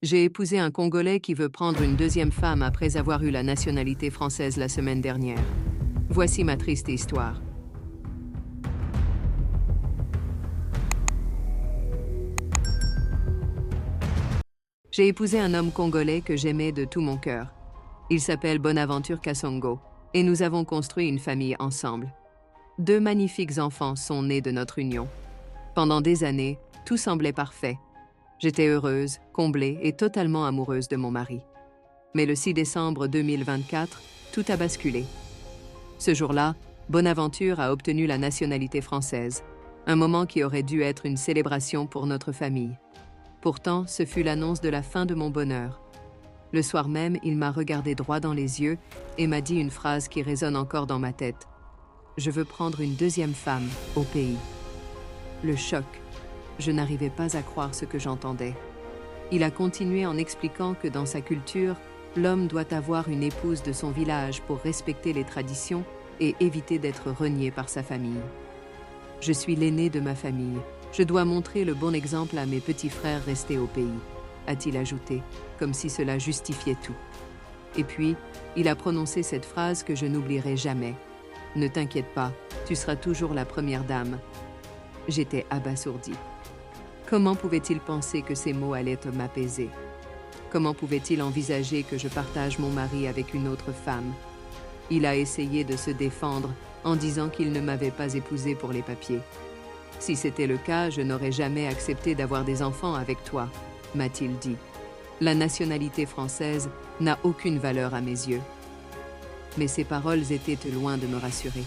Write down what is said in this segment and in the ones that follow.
J'ai épousé un Congolais qui veut prendre une deuxième femme après avoir eu la nationalité française la semaine dernière. Voici ma triste histoire. J'ai épousé un homme congolais que j'aimais de tout mon cœur. Il s'appelle Bonaventure Kasongo, et nous avons construit une famille ensemble. Deux magnifiques enfants sont nés de notre union. Pendant des années, tout semblait parfait. J'étais heureuse, comblée et totalement amoureuse de mon mari. Mais le 6 décembre 2024, tout a basculé. Ce jour-là, Bonaventure a obtenu la nationalité française, un moment qui aurait dû être une célébration pour notre famille. Pourtant, ce fut l'annonce de la fin de mon bonheur. Le soir même, il m'a regardé droit dans les yeux et m'a dit une phrase qui résonne encore dans ma tête. « Je veux prendre une deuxième femme au pays. » Le choc. Je n'arrivais pas à croire ce que j'entendais. Il a continué en expliquant que dans sa culture, l'homme doit avoir une épouse de son village pour respecter les traditions et éviter d'être renié par sa famille. « Je suis l'aîné de ma famille. Je dois montrer le bon exemple à mes petits frères restés au pays, » a-t-il ajouté, comme si cela justifiait tout. Et puis, il a prononcé cette phrase que je n'oublierai jamais. « Ne t'inquiète pas, tu seras toujours la première dame. » J'étais abasourdie. Comment pouvait-il penser que ces mots allaient m'apaiser? Comment pouvait-il envisager que je partage mon mari avec une autre femme? Il a essayé de se défendre en disant qu'il ne m'avait pas épousée pour les papiers. « Si c'était le cas, je n'aurais jamais accepté d'avoir des enfants avec toi, » m'a-t-il dit. La nationalité française n'a aucune valeur à mes yeux. Mais ces paroles étaient loin de me rassurer.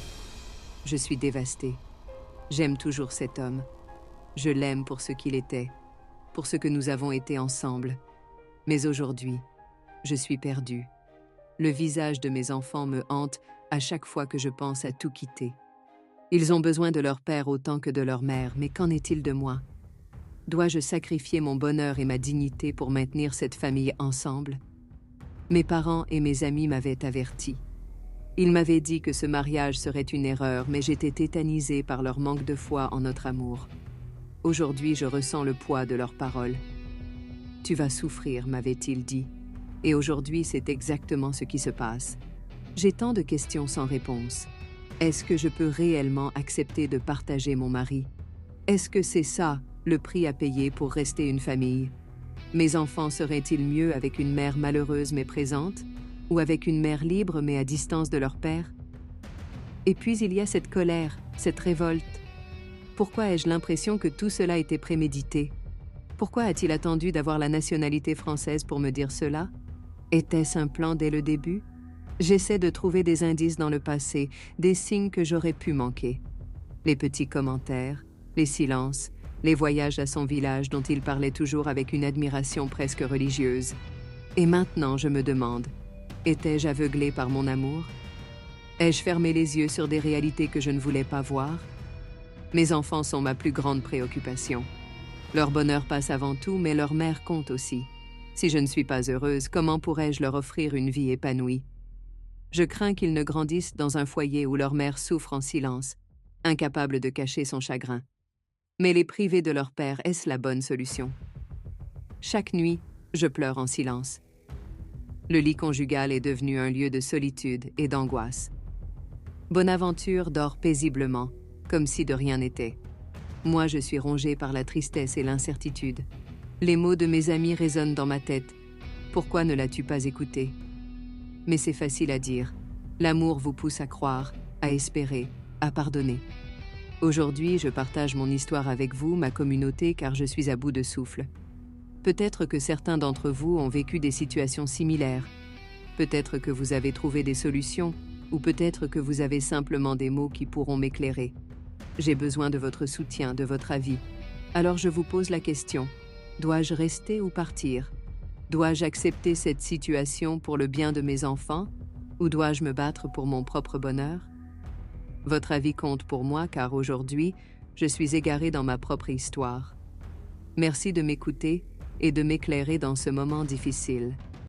Je suis dévastée. J'aime toujours cet homme. Je l'aime pour ce qu'il était, pour ce que nous avons été ensemble. Mais aujourd'hui, je suis perdue. Le visage de mes enfants me hante à chaque fois que je pense à tout quitter. Ils ont besoin de leur père autant que de leur mère, mais qu'en est-il de moi? Dois-je sacrifier mon bonheur et ma dignité pour maintenir cette famille ensemble? Mes parents et mes amis m'avaient averti. Ils m'avaient dit que ce mariage serait une erreur, mais j'étais tétanisée par leur manque de foi en notre amour. Aujourd'hui, je ressens le poids de leurs paroles. « Tu vas souffrir », m'avait-il dit. Et aujourd'hui, c'est exactement ce qui se passe. J'ai tant de questions sans réponse. Est-ce que je peux réellement accepter de partager mon mari? Est-ce que c'est ça, le prix à payer pour rester une famille? Mes enfants seraient-ils mieux avec une mère malheureuse mais présente? Ou avec une mère libre mais à distance de leur père? Et puis il y a cette colère, cette révolte. Pourquoi ai-je l'impression que tout cela était prémédité? Pourquoi a-t-il attendu d'avoir la nationalité française pour me dire cela? Était-ce un plan dès le début? J'essaie de trouver des indices dans le passé, des signes que j'aurais pu manquer. Les petits commentaires, les silences, les voyages à son village dont il parlait toujours avec une admiration presque religieuse. Et maintenant, je me demande, étais-je aveuglée par mon amour? Ai-je fermé les yeux sur des réalités que je ne voulais pas voir? Mes enfants sont ma plus grande préoccupation. Leur bonheur passe avant tout, mais leur mère compte aussi. Si je ne suis pas heureuse, comment pourrais-je leur offrir une vie épanouie? Je crains qu'ils ne grandissent dans un foyer où leur mère souffre en silence, incapable de cacher son chagrin. Mais les priver de leur père, est-ce la bonne solution? Chaque nuit, je pleure en silence. Le lit conjugal est devenu un lieu de solitude et d'angoisse. Bonaventure dort paisiblement, comme si de rien n'était. Moi, je suis rongée par la tristesse et l'incertitude. Les mots de mes amis résonnent dans ma tête. Pourquoi ne l'as-tu pas écouté? Mais c'est facile à dire. L'amour vous pousse à croire, à espérer, à pardonner. Aujourd'hui, je partage mon histoire avec vous, ma communauté, car je suis à bout de souffle. Peut-être que certains d'entre vous ont vécu des situations similaires. Peut-être que vous avez trouvé des solutions, ou peut-être que vous avez simplement des mots qui pourront m'éclairer. J'ai besoin de votre soutien, de votre avis. Alors je vous pose la question, dois-je rester ou partir? Dois-je accepter cette situation pour le bien de mes enfants, ou dois-je me battre pour mon propre bonheur? Votre avis compte pour moi car aujourd'hui, je suis égarée dans ma propre histoire. Merci de m'écouter et de m'éclairer dans ce moment difficile.